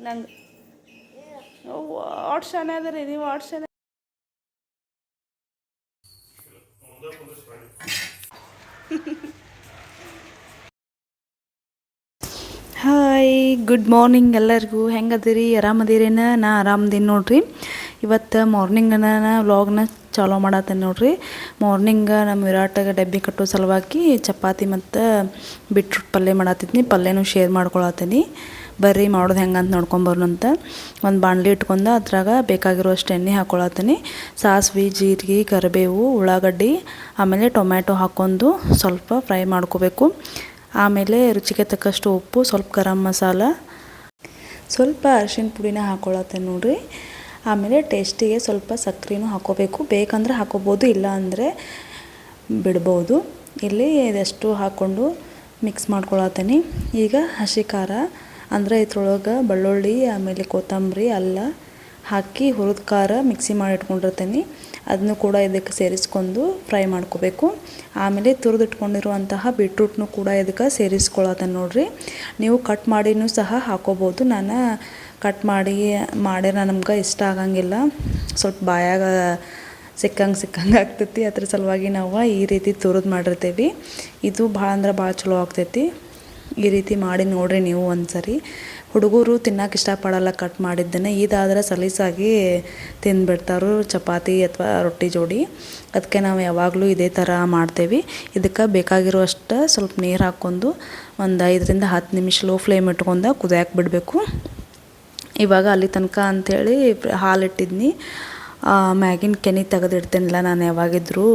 ನಂಗೆ ವಾಟ್ ಶಾನೆ ಅದ ರೀ ನೀವು ವಾಟ್ ಶಾನೆ. ಹಾಯ್ ಗುಡ್ ಮಾರ್ನಿಂಗ್ ಎಲ್ಲರಿಗೂ. ಹೆಂಗದಿರಿ? ಆರಾಮದಿರೇನ? ನಾ ಆರಾಮದೀನಿ ನೋಡ್ರಿ. ಇವತ್ತು ಮಾರ್ನಿಂಗನ ವ್ಲಾಗ್ನ ಚಾಲೂ ಮಾಡತ್ತೇನೆ ನೋಡ್ರಿ. ಮಾರ್ನಿಂಗ ನಮ್ಮ ವಿರಾಟಾಗ ಡಬ್ಬಿ ಕಟ್ಟೋ ಸಲುವಾಗಿ ಚಪಾತಿ ಮತ್ತು ಬೀಟ್ರೂಟ್ ಪಲ್ಯ ಮಾಡತ್ತಿದ್ನಿ. ಪಲ್ಯನೂ ಶೇರ್ ಮಾಡ್ಕೊಳತ್ತೀನಿ. ಬರ್ರಿ ಮಾಡೋದು ಹೆಂಗಂತ ನೋಡ್ಕೊಂಬರೋಣಂತ. ಒಂದು ಬಾಣಲಿ ಇಟ್ಕೊಂಡು ಅದ್ರಾಗ ಬೇಕಾಗಿರೋಷ್ಟು ಎಣ್ಣೆ ಹಾಕ್ಕೊಳತ್ತೀನಿ. ಸಾಸಿವೆ, ಜೀರಿಗೆ, ಕರಿಬೇವು, ಉಳ್ಳಾಗಡ್ಡಿ, ಆಮೇಲೆ ಟೊಮ್ಯಾಟೊ ಹಾಕ್ಕೊಂಡು ಸ್ವಲ್ಪ ಫ್ರೈ ಮಾಡ್ಕೋಬೇಕು. ಆಮೇಲೆ ರುಚಿಗೆ ತಕ್ಕಷ್ಟು ಉಪ್ಪು, ಸ್ವಲ್ಪ ಗರಂ ಮಸಾಲ, ಸ್ವಲ್ಪ ಅರಿಶಿನ ಪುಡಿನ ಹಾಕ್ಕೊಳತ್ತೇನೆ ನೋಡ್ರಿ. ಆಮೇಲೆ ಟೇಸ್ಟಿಗೆ ಸ್ವಲ್ಪ ಸಕ್ಕರೆನೂ ಹಾಕ್ಕೋಬೇಕು. ಬೇಕಂದ್ರೆ ಹಾಕ್ಕೋಬೋದು, ಇಲ್ಲ ಅಂದರೆ ಬಿಡ್ಬೋದು. ಇಲ್ಲಿ ಇದೆಷ್ಟು ಹಾಕ್ಕೊಂಡು ಮಿಕ್ಸ್ ಮಾಡ್ಕೊಳತ್ತೀನಿ. ಈಗ ಹಸಿ ಖಾರ ಅಂದರೆ ಇದ್ರೊಳಗೆ ಬೆಳ್ಳುಳ್ಳಿ, ಆಮೇಲೆ ಕೊತ್ತಂಬರಿ, ಅಲ್ಲ ಹಾಕಿ ಹುರಿದ ಖಾರ ಮಿಕ್ಸಿ ಮಾಡಿ ಇಟ್ಕೊಂಡಿರ್ತೀನಿ. ಅದನ್ನು ಕೂಡ ಇದಕ್ಕೆ ಸೇರಿಸ್ಕೊಂಡು ಫ್ರೈ ಮಾಡ್ಕೋಬೇಕು. ಆಮೇಲೆ ತುರಿದಿಟ್ಕೊಂಡಿರುವಂತಹ ಬೀಟ್ರೂಟ್ನು ಕೂಡ ಇದಕ್ಕೆ ಸೇರಿಸ್ಕೊಳತ್ತೇನೆ ನೋಡ್ರಿ. ನೀವು ಕಟ್ ಮಾಡಿನೂ ಸಹ ಹಾಕೋಬೋದು. ನಾನು ಕಟ್ ಮಾಡಿ ನಮ್ಗೆ ಇಷ್ಟ ಆಗಂಗಿಲ್ಲ, ಸ್ವಲ್ಪ ಬಾಯಾಗ ಸಿಕ್ಕಂಗೆ ಆಗ್ತೈತಿ. ಅದ್ರ ಸಲುವಾಗಿ ನಾವು ಈ ರೀತಿ ತುರಿದು ಮಾಡಿರ್ತೀವಿ. ಇದು ಭಾಳ ಅಂದ್ರೆ ಭಾಳ ಚಲೋ ಆಗ್ತೈತಿ. ಈ ರೀತಿ ಮಾಡಿ ನೋಡ್ರಿ ನೀವು ಒಂದ್ಸರಿ. ಹುಡುಗರು ತಿನ್ನೋಕೆ ಇಷ್ಟಪಡಲ್ಲ ಕಟ್ ಮಾಡಿದ್ದನ್ನು. ಇದಾದರೆ ಸಲೀಸಾಗಿ ತಿಂದುಬಿಡ್ತಾರು ಚಪಾತಿ ಅಥವಾ ರೊಟ್ಟಿ ಜೋಡಿ. ಅದಕ್ಕೆ ನಾವು ಯಾವಾಗಲೂ ಇದೇ ಥರ ಮಾಡ್ತೇವೆ. ಇದಕ್ಕೆ ಬೇಕಾಗಿರುವಷ್ಟು ಸ್ವಲ್ಪ ನೀರು ಹಾಕ್ಕೊಂಡು ಒಂದು 5ರಿಂದ 10 ನಿಮಿಷ ಲೋ ಫ್ಲೇಮ್ ಇಟ್ಕೊಂಡು ಕುದಿಯಾಕೆ ಬಿಡಬೇಕು. ಇವಾಗ ಅಲ್ಲಿ ತನಕ ಅಂಥೇಳಿ ಹಾಲಿಟ್ಟಿದ್ನಿ. ಮ್ಯಾಗಿನ ಕೆನೆ ತೆಗೆದಿಡ್ತೇನಿಲ್ಲ ನಾನು ಯಾವಾಗಿದ್ದರೂ.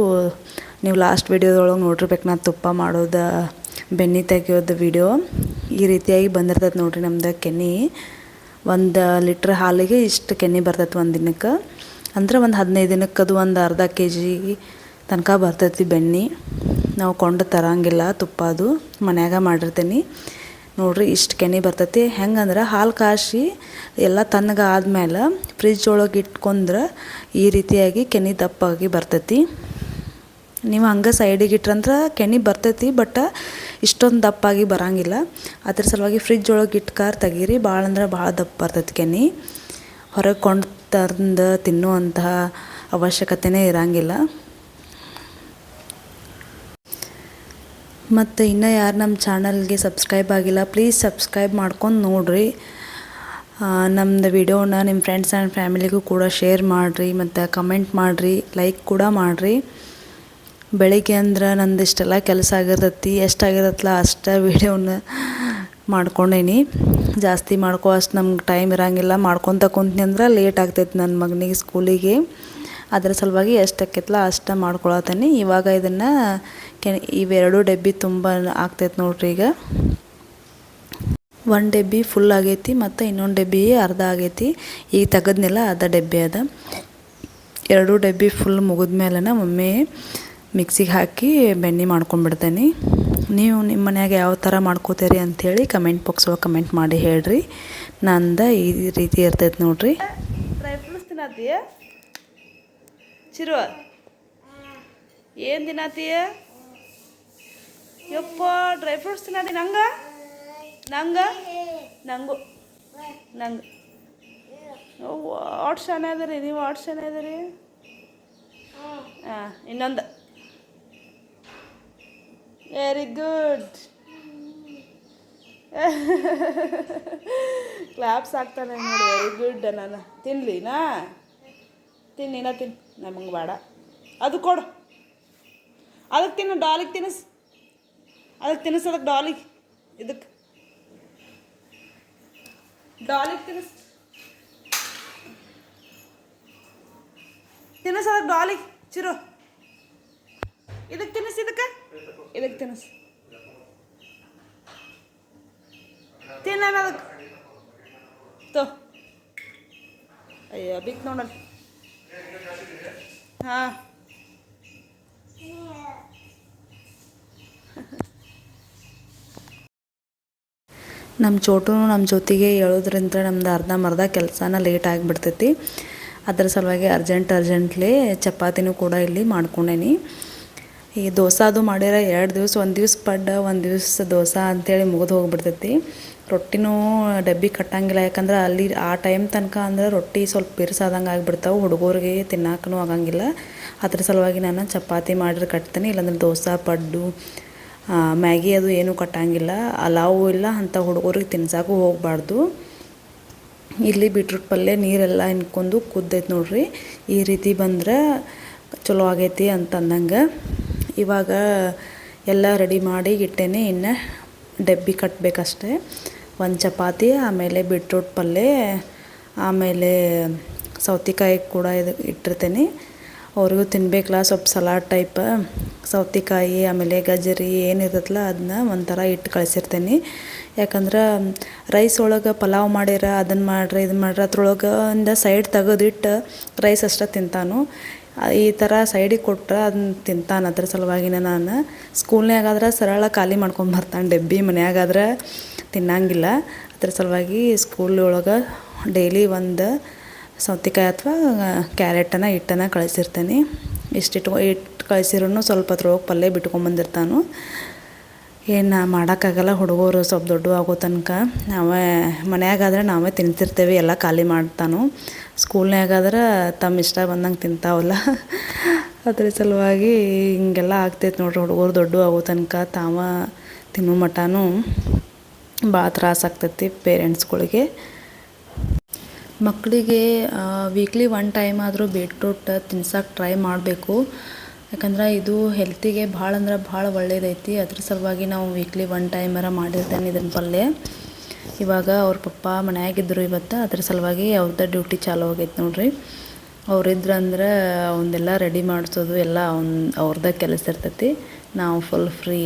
ನೀವು ಲಾಸ್ಟ್ ವಿಡಿಯೋದೊಳಗೆ ನೋಡಿರ್ಬೇಕು ನಾನು ತುಪ್ಪ ಮಾಡೋದು, ಬೆಣ್ಣೆ ತೆಗಿಯೋದು ವಿಡಿಯೋ. ಈ ರೀತಿಯಾಗಿ ಬಂದಿರ್ತೈತೆ ನೋಡಿರಿ ನಮ್ದು ಕೆನೆ. 1 ಲೀಟ್ರ್ ಹಾಲಿಗೆ ಇಷ್ಟು ಕೆನೆ ಬರ್ತೈತೆ ಒಂದು ದಿನಕ್ಕೆ. ಅಂದ್ರೆ ಒಂದು 15 ದಿನಕ್ಕೆ ಅದು ಒಂದು ಅರ್ಧ kg ತನಕ ಬರ್ತೈತಿ ಬೆಣ್ಣೆ. ನಾವು ಕೊಂಡು ತರಂಗಿಲ್ಲ ತುಪ್ಪ, ಅದು ಮನ್ಯಾಗ ಮಾಡಿರ್ತೀನಿ ನೋಡಿರಿ. ಇಷ್ಟು ಕೆನೆ ಬರ್ತೈತಿ. ಹೆಂಗಂದ್ರೆ ಹಾಲು ಕಾಯಿಸಿ ಎಲ್ಲ ತಣ್ಣಗೆ ಆದಮೇಲೆ ಫ್ರಿಜ್ ಒಳಗೆ ಇಟ್ಕೊಂಡ್ರೆ ಈ ರೀತಿಯಾಗಿ ಕೆನೆ ದಪ್ಪಾಗಿ ಬರ್ತೈತಿ. ನೀವು ಹಂಗೆ ಸೈಡಿಗೆ ಇಟ್ರಂದ್ರೆ ಕೆನೆ ಬರ್ತೈತಿ, ಬಟ್ ಇಷ್ಟೊಂದು ದಪ್ಪಾಗಿ ಬರೋಂಗಿಲ್ಲ. ಅದ್ರ ಸಲುವಾಗಿ ಫ್ರಿಜ್ ಒಳಗೆ ಇಟ್ಕಾರ್ ತೆಗೀರಿ. ಭಾಳ ಅಂದ್ರೆ ಭಾಳ ದಪ್ಪ ಬರ್ತೈತಿ ಕೆನೆ. ಹೊರಗೆ ಕೊಂಡು ತಂದು ತಿನ್ನುವಂತಹ ಅವಶ್ಯಕತೆಯೇ ಇರೋಂಗಿಲ್ಲ. ಮತ್ತು ಇನ್ನೂ ಯಾರು ನಮ್ಮ ಚಾನಲ್ಗೆ ಸಬ್ಸ್ಕ್ರೈಬ್ ಆಗಿಲ್ಲ, ಪ್ಲೀಸ್ ಸಬ್ಸ್ಕ್ರೈಬ್ ಮಾಡ್ಕೊಂಡು ನೋಡಿರಿ. ನಮ್ಮದು ವಿಡಿಯೋನ ನಿಮ್ಮ ಫ್ರೆಂಡ್ಸ್ ಆ್ಯಂಡ್ ಫ್ಯಾಮಿಲಿಗೂ ಕೂಡ ಶೇರ್ ಮಾಡಿರಿ, ಮತ್ತು ಕಮೆಂಟ್ ಮಾಡಿರಿ, ಲೈಕ್ ಕೂಡ ಮಾಡಿರಿ. ಬೆಳಿಗ್ಗೆ ಅಂದ್ರೆ ನಂದು ಇಷ್ಟೆಲ್ಲ ಕೆಲಸ ಆಗಿರ್ತೈತಿ. ಎಷ್ಟಾಗಿರತ್ತಲ್ಲ ಅಷ್ಟು ವೀಡಿಯೋನ ಮಾಡ್ಕೊಂಡೇನಿ. ಜಾಸ್ತಿ ಅಷ್ಟು ನಮ್ಗೆ ಟೈಮ್ ಇರೋಂಗಿಲ್ಲ. ಮಾಡ್ಕೊತ ಕುಂತ್ನಿ ಅಂದ್ರೆ ಲೇಟ್ ಆಗ್ತೈತಿ ನನ್ನ ಮಗನಿಗೆ ಸ್ಕೂಲಿಗೆ. ಅದರ ಸಲುವಾಗಿ ಎಷ್ಟಾಕೈತಲ್ಲ ಅಷ್ಟು ಮಾಡ್ಕೊಳತ್ತೀನಿ. ಇವಾಗ ಇದನ್ನು ಇವೆರಡು ಡಬ್ಬಿ ತುಂಬ ಆಗ್ತೈತೆ ನೋಡ್ರಿ. ಈಗ 1 ಡಬ್ಬಿ ಫುಲ್ ಆಗೈತಿ ಮತ್ತು ಇನ್ನೊಂದು ಡಬ್ಬಿ ಅರ್ಧ ಆಗೈತಿ. ಈಗ ತೆಗೆದ್ನೆಲ್ಲ ಅರ್ಧ ಡಬ್ಬಿ ಅದ. 2 ಡಬ್ಬಿ ಫುಲ್ ಮುಗಿದ್ಮೇಲೆ ಒಮ್ಮೆ ಮಿಕ್ಸಿಗೆ ಹಾಕಿ ಬೆಣ್ಣೆ ಮಾಡ್ಕೊಂಡ್ಬಿಡ್ತೇನೆ. ನೀವು ನಿಮ್ಮ ಮನ್ಯಾಗ ಯಾವ ಥರ ಮಾಡ್ಕೋತೀರಿ ಅಂಥೇಳಿ ಕಮೆಂಟ್ ಬಾಕ್ಸ್ ಒಳಗೆ ಕಮೆಂಟ್ ಮಾಡಿ ಹೇಳ್ರಿ. ನಂದು ಈ ರೀತಿ ಇರ್ತೈತೆ ನೋಡ್ರಿ. ಡ್ರೈ ಫ್ರೂಟ್ಸ್ ತಿನ್ನತ್ತೀಯ ಚಿರುವ? ಏನು ತಿನ್ನತ್ತೀಯ? ಯಪ್ಪ ಡ್ರೈ ಫ್ರೂಟ್ಸ್ ತಿನ್ನತ್ತಿ? ನಂಗೆ ವಾಟ್ ಶಾನೆ ಅದ ರೀ ನೀವು? ವಾಟ್ ಶಾನೆ ಅದ ರೀ? ಇನ್ನೊಂದು ವೆರಿ ಗುಡ್. ಕ್ಲಾಪ್ಸ್ ಆಗ್ತಾನೆ ನೋಡಿ. Very good. ನಾನು ತಿನ್ನಲಿನಾ? ತಿನ್ನ ನಮಗೆ ಬೇಡ. ಅದು ಕೊಡು. ಅದಕ್ಕೆ ತಿನ್ನು. ಡಾಲಿಗೆ ತಿನ್ನಿಸ್. ಅದಕ್ಕೆ ಡಾಲಿಗೆ. ಇದಕ್ಕೆ ಡಾಲಿಗೆ ತಿನ್ನಿಸ್. ಅದಕ್ಕೆ ಡಾಲಿಗೆ ಚಿರು. ಇದಕ್ಕೆ ತಿನ್ನಿಸ್. ಇದಕ್ಕೆ ತಿನ್ನಿಸ್. ತಿನ್ನ ಅದಕ್ಕೆ ತೋ. ಅಯ್ಯೋ ಬಿತ್ತು ನೋಡಲ್ಲ. ಹಾಂ ನಮ್ಮ ಚೋಟು ನಮ್ಮ ಜೊತೆಗೆ ಹೇಳೋದ್ರಿಂದ ನಮ್ದು ಅರ್ಧಂಬರ್ಧ ಕೆಲಸನ ಲೇಟ್ ಆಗಿಬಿಡ್ತೈತಿ. ಅದರ ಸಲುವಾಗಿ ಅರ್ಜೆಂಟ್ಲಿ ಚಪಾತಿನೂ ಕೂಡ ಇಲ್ಲಿ ಮಾಡ್ಕೊಂಡೇನಿ. ಈ ದೋಸೆ ಅದು ಮಾಡ್ಯಾರ 2 ದಿವಸ, ಒಂದು ದಿವ್ಸ ಪಡ್ಡ, ಒಂದು ದಿವ್ಸ ದೋಸೆ ಅಂಥೇಳಿ ಮುಗಿದು ಹೋಗ್ಬಿಡ್ತೈತಿ. ರೊಟ್ಟಿನೂ ಡಬ್ಬಿ ಕಟ್ಟಂಗಿಲ್ಲ, ಯಾಕಂದ್ರೆ ಅಲ್ಲಿ ಆ ಟೈಮ್ ತನಕ ಅಂದ್ರೆ ರೊಟ್ಟಿ ಸ್ವಲ್ಪ ಬಿರ್ಸಾದಂಗೆ ಆಗಿಬಿಡ್ತಾವೆ, ಹುಡುಗರಿಗೆ ತಿನ್ನಕ್ಕೂ ಆಗಂಗಿಲ್ಲ. ಅದ್ರ ಸಲುವಾಗಿ ನಾನು ಚಪಾತಿ ಮಾಡಿದ್ರೆ ಕಟ್ತೀನಿ, ಇಲ್ಲಾಂದ್ರೆ ದೋಸೆ, ಪಡ್ಡು, ಮ್ಯಾಗಿ ಅದು ಏನೂ ಕಟ್ಟಂಗಿಲ್ಲ. ಅಲಾವು ಇಲ್ಲ, ಅಂಥ ಹುಡುಗರಿಗೆ ತಿನ್ಸಕ್ಕೂ ಹೋಗಬಾರ್ದು. ಇಲ್ಲಿ ಬೀಟ್ರೂಟ್ ಪಲ್ಯ ನೀರೆಲ್ಲ ಹಿಂಡ್ಕೊಂಡು ಕುದ್ದೈತೆ ನೋಡ್ರಿ. ಈ ರೀತಿ ಬಂದ್ರೆ ಚಲೋ ಆಗೈತಿ ಅಂತಂದಂಗೆ. ಇವಾಗ ಎಲ್ಲ ರೆಡಿ ಮಾಡಿ ಇಟ್ಟೇನೆ, ಇನ್ನು ಡಬ್ಬಿ ಕಟ್ಟಬೇಕಷ್ಟೆ. ಒಂದು ಚಪಾತಿ, ಆಮೇಲೆ ಬೀಟ್ರೂಟ್ ಪಲ್ಯ, ಆಮೇಲೆ ಸೌತೆಕಾಯಿ ಕೂಡ ಇದು ಇಟ್ಟಿರ್ತೇನೆ. ಅವ್ರಿಗೂ ತಿನ್ಬೇಕಲ್ಲ ಸ್ವಲ್ಪ ಸಲಾಡ್ ಟೈಪ್ ಸೌತೆಕಾಯಿ, ಆಮೇಲೆ ಗಜರಿ ಏನಿರ್ತೈತಲ್ಲ ಅದನ್ನ ಒಂಥರ ಇಟ್ಟು ಕಳಿಸಿರ್ತೇನೆ. ಯಾಕಂದ್ರೆ ರೈಸ್ ಒಳಗೆ ಪಲಾವ್ ಮಾಡ್ಯಾರ, ಅದನ್ನು ಮಾಡ್ರಿ ಇದನ್ನು ಮಾಡ್ರಿ, ಅದ್ರೊಳಗೆ ಸೈಡ್ ತೆಗೆದಿಟ್ಟು ರೈಸ್ ಅಷ್ಟೇ ತಿಂತಾನು. ಈ ಥರ ಸೈಡಿಗೆ ಕೊಟ್ರೆ ಅದನ್ನ ತಿಂತಾನೆ. ಅದ್ರ ಸಲುವಾಗಿನ ನಾನು ಸ್ಕೂಲ್ನಾಗಾದ್ರೆ ಸರಳ ಖಾಲಿ ಮಾಡ್ಕೊಂಬರ್ತಾನೆ ಡಬ್ಬಿ, ಮನ್ಯಾಗಾದ್ರೆ ತಿನ್ನಂಗಿಲ್ಲ. ಅದ್ರ ಸಲುವಾಗಿ ಸ್ಕೂಲ್ ಒಳಗೆ ಡೈಲಿ ಒಂದು ಸೌತೆಕಾಯಿ ಅಥವಾ ಕ್ಯಾರೆಟನ್ನು ಇಟ್ಟನ್ನು ಕಳಿಸಿರ್ತೇನೆ. ಇಟ್ಟು ಕಳಿಸಿರೂ ಸ್ವಲ್ಪ ಅದ್ರೊಳಗೆ ಪಲ್ಯ ಬಿಟ್ಕೊಂಬಂದಿರ್ತಾನು. ಏನು ಮಾಡೋಕ್ಕಾಗಲ್ಲ, ಹುಡುಗರು ಸ್ವಲ್ಪ ದೊಡ್ಡ ಆಗೋ ತನಕ ನಾವೇ ಮನ್ಯಾಗಾದ್ರೆ ನಾವೇ ತಿಂತಿರ್ತೇವೆ, ಎಲ್ಲ ಖಾಲಿ ಮಾಡ್ತಾನು. ಸ್ಕೂಲ್ನಾಗಾದ್ರೆ ತಮ್ಮ ಇಷ್ಟ ಬಂದಂಗೆ ತಿಂತಾವಲ್ಲ, ಅದ್ರ ಸಲುವಾಗಿ ಹಿಂಗೆಲ್ಲ ಆಗ್ತೈತೆ ನೋಡ್ರಿ. ಹುಡುಗರು ದೊಡ್ಡ ಆಗೋ ತನಕ ತಾವ ತಿನ್ನೋ ಮಟನೂ ಭಾಳ ತ್ರಾಸ ಆಗ್ತೈತಿ ಪೇರೆಂಟ್ಸ್ಗಳಿಗೆ. ಮಕ್ಕಳಿಗೆ ವೀಕ್ಲಿ 1 ಟೈಮ್ ಆದರೂ ಬೀಟ್ರೂಟ್ ತಿನ್ಸಕ್ಕೆ ಟ್ರೈ ಮಾಡಬೇಕು. ಯಾಕಂದ್ರೆ ಇದು ಹೆಲ್ತಿಗೆ ಭಾಳ ಅಂದ್ರೆ ಭಾಳ ಒಳ್ಳೇದೈತಿ. ಅದ್ರ ಸಲುವಾಗಿ ನಾವು ವೀಕ್ಲಿ 1 ಟೈಮರ ಮಾಡಿರ್ತೇನೆ ಇದನ್ನ ಪಲ್ಯ. ಇವಾಗ ಅವ್ರ ಪಪ್ಪ ಮನ್ಯಾಗಿದ್ದರು ಇವತ್ತು, ಅದ್ರ ಸಲುವಾಗಿ ಅವ್ರದ್ದು ಡ್ಯೂಟಿ ಚಾಲೂ ಆಗೈತೆ ನೋಡ್ರಿ. ಅವ್ರಿದ್ರಂದ್ರೆ ಅವನ್ನೆಲ್ಲ ರೆಡಿ ಮಾಡಿಸೋದು ಎಲ್ಲ ಅವ್ರದ್ದು ಕೆಲಸ ಇರ್ತೈತಿ. ನಾವು ಫುಲ್ ಫ್ರೀ.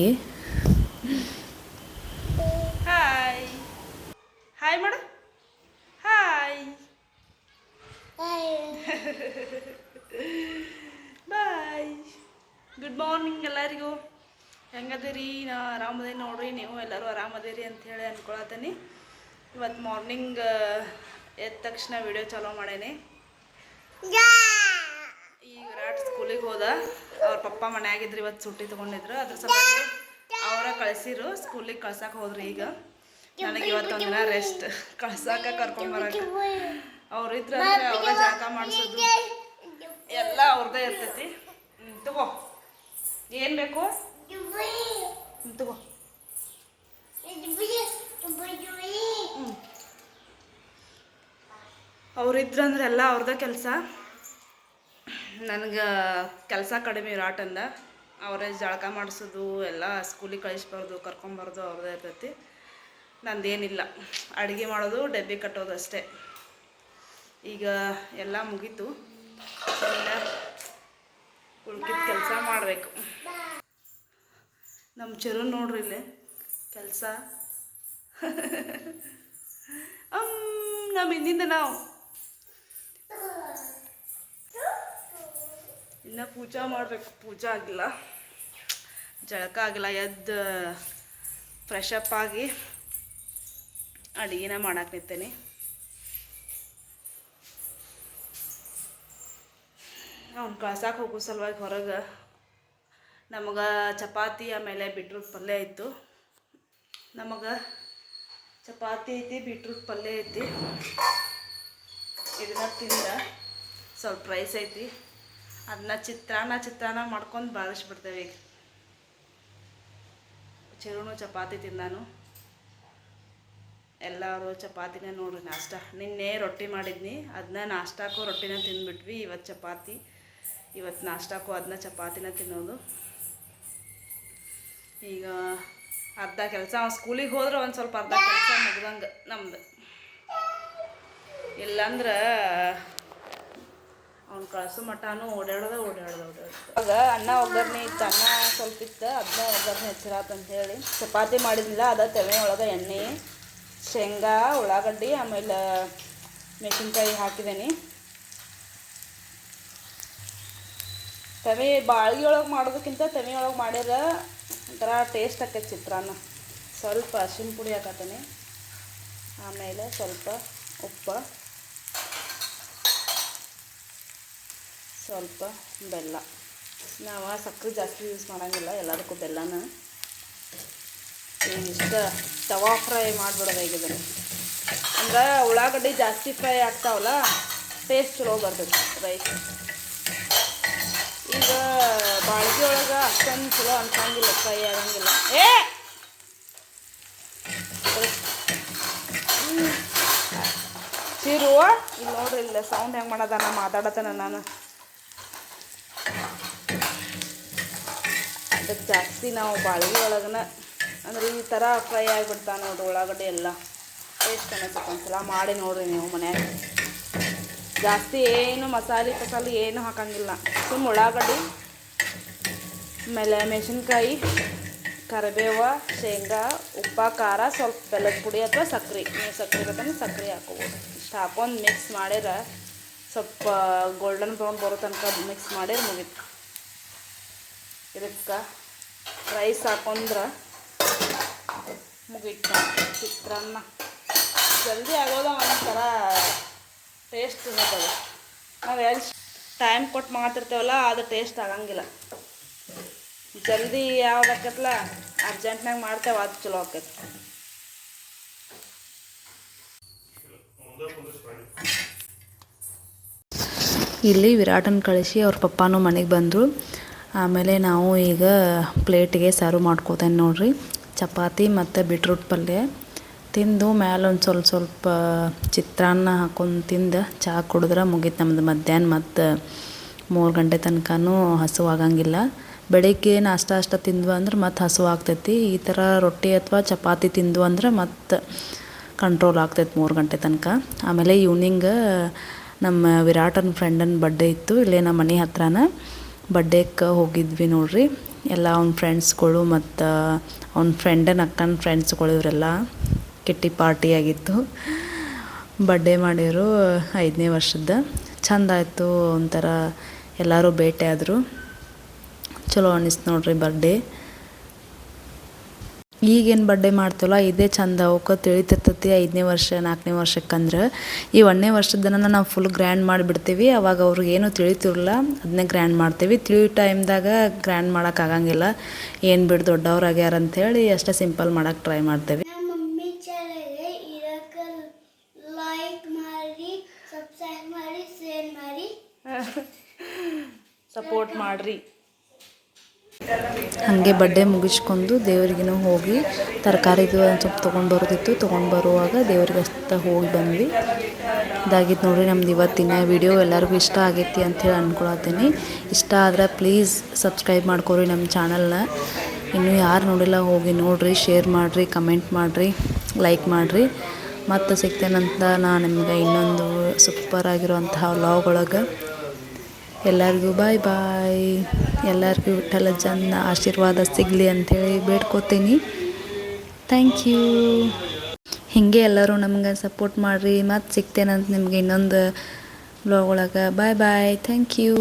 ಹಾಯ್ ಹಾಯ್ ಮಾಡು, ಹಾಯ್ ಬಾಯ್. ಗುಡ್ ಮಾರ್ನಿಂಗ್ ಎಲ್ಲರಿಗೂ. ಹೆಂಗದಿರಿ? ನಾ ಆರಾಮದೇನಿ ನೋಡ್ರಿ. ನೀವು ಎಲ್ಲರೂ ಆರಾಮದಿರಿ ಅಂಥೇಳಿ ಅಂದ್ಕೊಳತ್ತೀನಿ. ಇವತ್ತು ಮಾರ್ನಿಂಗ್ ಎದ್ದ ತಕ್ಷಣ ವಿಡಿಯೋ ಚಾಲೂ ಮಾಡೇನಿ. ಈಗ ವಿರಾಟ್ ಸ್ಕೂಲಿಗೆ ಹೋದ. ಅವ್ರ ಪಪ್ಪ ಮನೆಯಾಗಿದ್ರು, ಇವತ್ತು ಸುಟ್ಟಿ ತೊಗೊಂಡಿದ್ರು. ಅದ್ರ ಸಲುವಾಗಿ ಅವರ ಕಳಿಸಿರು, ಸ್ಕೂಲಿಗೆ ಕಳ್ಸಕ್ಕೆ ಹೋದ್ರಿ. ಈಗ ನನಗೆ ಇವತ್ತೊಂದಿನ ರೆಸ್ಟ್, ಕಳ್ಸಕ್ಕೆ ಕರ್ಕೊಂಬರಕ್ಕೆ. ಅವ್ರು ಇದ್ರೆ ಅಂದರೆ ಅವರ ಜಾಗ ಮಾಡಿಸೋದು ಎಲ್ಲ ಅವ್ರದ್ದೇ ಇರ್ತೈತಿ. ತಗೋ, ಏನು ಬೇಕು ತಗೋ. ಅವ್ರಿದ್ರಂದ್ರೆ ಎಲ್ಲ ಅವ್ರದ್ದೇ ಕೆಲಸ. ನನಗೆ ಕೆಲಸ ಕಡಿಮೆ ವಿರಾಟಂದ. ಅವರೇ ಜಳಕ ಮಾಡಿಸೋದು ಎಲ್ಲ, ಸ್ಕೂಲಿಗೆ ಕಳಿಸ್ಬಾರ್ದು ಕರ್ಕೊಂಬಾರ್ದು ಅವ್ರದ್ದೇ ಇರ್ತೈತಿ. ನಂದೇನಿಲ್ಲ, ಅಡುಗೆ ಮಾಡೋದು, ಡಬ್ಬಿ ಕಟ್ಟೋದು ಅಷ್ಟೇ. ಈಗ ಎಲ್ಲ ಮುಗೀತು, ಉಳ್ಕಿದ ಕೆಲಸ ಮಾಡಬೇಕು. ನಮ್ಮ ಚೆರು ನೋಡ್ರಿ ಇಲ್ಲಿ ಕೆಲಸ. ನಮ್ಮ ಹಿಂದಿಂದ ನಾವು ಇನ್ನು ಪೂಜಾ ಮಾಡಬೇಕು. ಪೂಜಾ ಆಗಿಲ್ಲ, ಜಳಕ ಆಗಿಲ್ಲ. ಎದ್ದು ಫ್ರೆಶ್ ಅಪ್ ಆಗಿ ಅಡುಗೆನ ಮಾಡಕ್ಕೆ ನಿಂತೇನೆ. ಅವ್ನು ಕಳ್ಸಕ್ಕೆ ಹೋಗೋ ಸಲುವಾಗಿ ಹೊರಗೆ ನಮಗೆ ಚಪಾತಿ ಆಮೇಲೆ ಬೀಟ್ರೂಟ್ ಪಲ್ಯ ಇತ್ತು. ನಮಗೆ ಚಪಾತಿ ಐತಿ, ಬೀಟ್ರೂಟ್ ಪಲ್ಯ ಐತಿ. ಇದನ್ನ ತಿಂದ ಸ್ವಲ್ಪ ರೈಸ್ ಐತಿ, ಅದನ್ನ ಚಿತ್ರಾನ್ನ ಮಾಡ್ಕೊಂಡು ಬಾಳಿಸ್ಬಿಡ್ತೇವೆ. ಈಗ ಚೆರುನು ಚಪಾತಿ ತಿಂದಾನು. ಎಲ್ಲರೂ ಚಪಾತಿನೇ ನೋಡ್ರಿ ನಾಷ್ಟ. ನಿನ್ನೆ ರೊಟ್ಟಿ ಮಾಡಿದ್ನಿ, ಅದನ್ನ ನಾಷ್ಟಕ್ಕೂ ರೊಟ್ಟಿನ ತಿಂದ್ಬಿಟ್ವಿ. ಇವತ್ತು ಚಪಾತಿ, ಇವತ್ತು ನಾಷ್ಟಕ್ಕೂ ಅದನ್ನ ಚಪಾತಿನ ತಿನ್ನೋದು. ಈಗ ಅರ್ಧ ಕೆಲಸ, ಅವ್ನು ಸ್ಕೂಲಿಗೆ ಹೋದ್ರೆ ಒಂದು ಸ್ವಲ್ಪ ಅರ್ಧ ಕೆಲಸ ಮುಗ್ದಂಗೆ ನಮ್ದು. ಇಲ್ಲಾಂದ್ರೆ ಅವ್ನು ಕಳಿಸೋ ಮಟನೂ ಓಡಾಡೋದು. ಆಗ ಅನ್ನ ಒಗ್ಗರಣೆ ಇತ್ತು, ಅನ್ನ ಸ್ವಲ್ಪ ಇತ್ತು, ಅದನ್ನ ಒಗ್ಗರಣೆ ಹೆಚ್ಚಿರಾತಂತೇಳಿ ಚಪಾತಿ ಮಾಡಿದ್ನಿಲ್ಲ. ಅದ ತೆವೆ ಒಳಗೆ ಎಣ್ಣೆ, ಶೇಂಗಾ, ಉಳ್ಳಾಗಡ್ಡಿ, ಆಮೇಲೆ ಮೆಣಸಿನ್ಕಾಯಿ ಹಾಕಿದ್ದೀನಿ. ತವೆ ಬಾಳ್ಗೆ ಒಳಗೆ ಮಾಡೋದಕ್ಕಿಂತ ತವೆ ಒಳಗೆ ಮಾಡಿದ್ರೆ ಒಂಥರ ಟೇಸ್ಟ್ ಆಕೈತೆ ಚಿತ್ರಾನ್ನ. ಸ್ವಲ್ಪ ಅರಿಶಿನ ಪುಡಿ ಹಾಕತ್ತೀನಿ, ಆಮೇಲೆ ಸ್ವಲ್ಪ ಉಪ್ಪು, ಸ್ವಲ್ಪ ಬೆಲ್ಲ. ನಾವು ಸಕ್ಕರೆ ಜಾಸ್ತಿ ಯೂಸ್ ಮಾಡೋಂಗಿಲ್ಲ, ಎಲ್ಲದಕ್ಕೂ ಬೆಲ್ಲನ ಇಷ್ಟ. ತವಾ ಫ್ರೈ ಮಾಡಿಬಿಡೋದು ಈಗ ಇದನ್ನು, ಅಂದ್ರೆ ಉಳ್ಳಾಗಡ್ಡಿ ಜಾಸ್ತಿ ಫ್ರೈ ಆಗ್ತಾವಲ್ಲ, ಟೇಸ್ಟ್ ಚಲೋ ಬರ್ತೈತಿ ರೈಸ್. ಈಗ ಬಾಳ್ಗೆ ಒಳಗೆ ಅಷ್ಟೊಂದು ಚಲೋ ಅನ್ಸಂಗಿಲ್ಲ, ಫ್ರೈ ಆಗಂಗಿಲ್ಲ. ಸೀರು ಇಲ್ಲಿ ನೋಡ್ರಿ, ಇಲ್ಲ ಸೌಂಡ್ ಹೆಂಗೆ ಮಾಡೋದ, ನಾ ಮಾತಾಡತ್ತೇನೆ ನಾನು. ಅದಕ್ಕೆ ಜಾಸ್ತಿ ನಾವು ಬಾಳ್ಗೆ ಒಳಗನ ಅಂದ್ರೆ ಈ ಥರ ಫ್ರೈ ಆಗಿಬಿಡ್ತಾವೆ ನೋಡ್ರಿ ಉಳ್ಳಾಗಡ್ಡಿ ಎಲ್ಲ. ಟೇಸ್ಟ್ ಅನ್ನಿಸುತ್ತೆ, ಒಂದ್ಸಲ ಮಾಡಿ ನೋಡಿರಿ ನೀವು ಮನ್ಯಾಗ. ಜಾಸ್ತಿ ಏನು ಮಸಾಲೆ ಏನು ಹಾಕಂಗಿಲ್ಲ, ಸುಮ್ಮ ಉಳ್ಳಾಗಡ್ಡಿ, ಆಮೇಲೆ ಮೆಣಸಿನ್ಕಾಯಿ, ಕರಿಬೇವು, ಶೇಂಗಾ, ಉಪ್ಪು, ಖಾರ, ಸ್ವಲ್ಪ ಬೆಲ್ಲದ ಪುಡಿ ಅಥವಾ ಸಕ್ರೆ, ನೀವು ಸಕ್ರೆ ಬೇಕಂದ್ರೆ ಸಕ್ರೆ ಹಾಕೋಬೋದು. ಇಷ್ಟು ಹಾಕೊಂಡು ಮಿಕ್ಸ್ ಮಾಡಿದ್ರೆ ಸ್ವಲ್ಪ ಗೋಲ್ಡನ್ ಬ್ರೌನ್ ಬರೋ ತನಕ ಮಿಕ್ಸ್ ಮಾಡಿದ್ರೆ ಮುಗೀತು. ಇದಕ್ಕೆ ರೈಸ್ ಹಾಕೊಂಡ್ರೆ ಮುಗೀತು ಚಿತ್ರಾನ್ನ. ಜಲ್ದಿ ಆಗೋದ ಒಂಥರ ಟೇಸ್ಟ್ ಇರ್ತದೆ. ನಾವು ಎಲ್ಲಿ ಟೈಮ್ ಕೊಟ್ಟು ಮಾಡ್ತಿರ್ತೇವಲ್ಲ ಅದು ಟೇಸ್ಟ್ ಆಗಂಗಿಲ್ಲ. ಜಲ್ದಿ ಯಾವ್ದು ಆಕೈತಲ್ಲ ಅರ್ಜೆಂಟ್ನಾಗ ಮಾಡ್ತೇವೆ, ಅದು ಚಲೋ ಆಕೈತಿ. ಇಲ್ಲಿ ವಿರಾಟನ ಕಳಿಸಿ ಅವ್ರ ಪಪ್ಪಾನು ಮನೆಗೆ ಬಂದರು. ಆಮೇಲೆ ನಾವು ಈಗ ಪ್ಲೇಟಿಗೆ ಸರ್ವ್ ಮಾಡ್ಕೋತೇನೆ ನೋಡ್ರಿ. ಚಪಾತಿ ಮತ್ತು ಬೀಟ್ರೂಟ್ ಪಲ್ಯ ತಿಂದು ಮೇಲೆ ಒಂದು ಸ್ವಲ್ಪ ಚಿತ್ರಾನ್ನ ಹಾಕೊಂಡು ತಿಂದು ಚಹಾ ಕುಡಿದ್ರೆ ಮುಗೀತು ನಮ್ಮದು ಮಧ್ಯಾಹ್ನ. ಮತ್ತು 3 ಗಂಟೆ ತನಕನೂ ಹಸುವಾಗಂಗಿಲ್ಲ. ಬೆಳಿಗ್ಗೆ ನಾಷ್ಟ ಅಷ್ಟ ತಿಂದ್ವು ಅಂದ್ರೆ ಮತ್ತೆ ಹಸು ಆಗ್ತೈತಿ. ಈ ಥರ ರೊಟ್ಟಿ ಅಥವಾ ಚಪಾತಿ ತಿಂದ್ವು ಅಂದ್ರೆ ಮತ್ತೆ ಕಂಟ್ರೋಲ್ ಆಗ್ತೈತಿ 3 ಗಂಟೆ ತನಕ. ಆಮೇಲೆ ಈವ್ನಿಂಗ್ ನಮ್ಮ ವಿರಾಟನ ಫ್ರೆಂಡನ ಬರ್ಡೇ ಇತ್ತು, ಇಲ್ಲೇ ನಮ್ಮ ಮನೆ ಹತ್ರನ. ಬರ್ಡೇಕ್ಕೆ ಹೋಗಿದ್ವಿ ನೋಡ್ರಿ, ಎಲ್ಲ ಅವ್ನ ಫ್ರೆಂಡ್ಸ್ಗಳು ಮತ್ತು ಅವ್ನ ಫ್ರೆಂಡನ ಅಕ್ಕನ ಫ್ರೆಂಡ್ಸ್ಗಳು ಇವರೆಲ್ಲ. ಕಿಟ್ಟಿ ಪಾರ್ಟಿ ಆಗಿತ್ತು. ಬರ್ಡೇ ಮಾಡಿದ್ರು 5ನೇ ವರ್ಷದ. ಚೆಂದ ಆಯಿತು, ಒಂಥರ ಎಲ್ಲರೂ ಭೇಟಿ ಆದರು. ಚಲೋ ಅನ್ನಿಸ್ತು ನೋಡ್ರಿ ಬರ್ಡೇ. ಈಗೇನು ಬರ್ಡೇ ಮಾಡ್ತೀವಲ್ಲ ಇದೇ ಚಂದ. ಅವಕ್ಕೆ ತಿಳಿತಿರ್ತೈತಿ 5ನೇ ವರ್ಷ 4ನೇ ವರ್ಷಕ್ಕಂದ್ರೆ. ಈ 1ನೇ ವರ್ಷದನ್ನ ನಾವು ಫುಲ್ ಗ್ರ್ಯಾಂಡ್ ಮಾಡಿಬಿಡ್ತೀವಿ. ಅವಾಗ ಅವ್ರಿಗೆ ಏನೂ ತಿಳಿತಿರಲ್ಲ, ಅದನ್ನೇ ಗ್ರ್ಯಾಂಡ್ ಮಾಡ್ತೀವಿ. ತಿಳಿಯೋ ಟೈಮ್ದಾಗ ಗ್ರ್ಯಾಂಡ್ ಮಾಡೋಕ್ಕಾಗಂಗಿಲ್ಲ, ಏನು ಬಿಡು ದೊಡ್ಡವ್ರಾಗ್ಯಾರ ಅಂಥೇಳಿ ಅಷ್ಟೇ ಸಿಂಪಲ್ ಮಾಡೋಕ್ಕೆ ಟ್ರೈ ಮಾಡ್ತೇವೆ. ಸಪೋರ್ಟ್ ಮಾಡಿರಿ. ಹಾಗೆ ಬರ್ಡೇ ಮುಗಿಸ್ಕೊಂಡು ದೇವ್ರಿಗೂ ಹೋಗಿ ತರಕಾರಿದು ಒಂದು ಸ್ವಲ್ಪ ತೊಗೊಂಡು ಬರುವಾಗ ದೇವ್ರಿಗೆ ಅಷ್ಟ ಹೋಗಿ ಬಂದ್ವಿ. ಇದಾಗಿತ್ತು ನೋಡಿರಿ ನಮ್ದು ಇವತ್ತಿನ ವಿಡಿಯೋ. ಎಲ್ಲರಿಗೂ ಇಷ್ಟ ಆಗೈತಿ ಅಂಥೇಳಿ ಅಂದ್ಕೊಳತ್ತೀನಿ. ಇಷ್ಟ ಆದರೆ ಪ್ಲೀಸ್ ಸಬ್ಸ್ಕ್ರೈಬ್ ಮಾಡ್ಕೊರಿ ನಮ್ಮ ಚಾನಲ್ನ. ಇನ್ನೂ ಯಾರು ನೋಡಿಲ್ಲ ಹೋಗಿ ನೋಡಿರಿ, ಶೇರ್ ಮಾಡಿರಿ, ಕಮೆಂಟ್ ಮಾಡಿರಿ, ಲೈಕ್ ಮಾಡಿರಿ. ಮತ್ತು ಸಿಗ್ತೇನಂತ ನಾನು ನಿಮ್ಗೆ ಇನ್ನೊಂದು ಸೂಪರ್ ಆಗಿರುವಂತಹ ವ್ಲಾಗ್ ಒಳಗೆ. ಎಲ್ಲರಿಗೂ ಬಾಯ್. ಎಲ್ಲರಿಗೂ ವಿಠ್ಠಲ ಜನ್ನ ಆಶೀರ್ವಾದ ಸಿಗಲಿ ಅಂಥೇಳಿ ಬೇಡ್ಕೋತೀನಿ. Thank you. ಹೀಗೆ ಎಲ್ಲರೂ ನಮ್ಗೆ ಸಪೋರ್ಟ್ ಮಾಡಿರಿ. ಮತ್ತು ಸಿಗ್ತೇನಂತ ನಿಮ್ಗೆ ಇನ್ನೊಂದು ವ್ಲಾಗ್ ಒಳಗೆ. ಬಾಯ್. Thank you.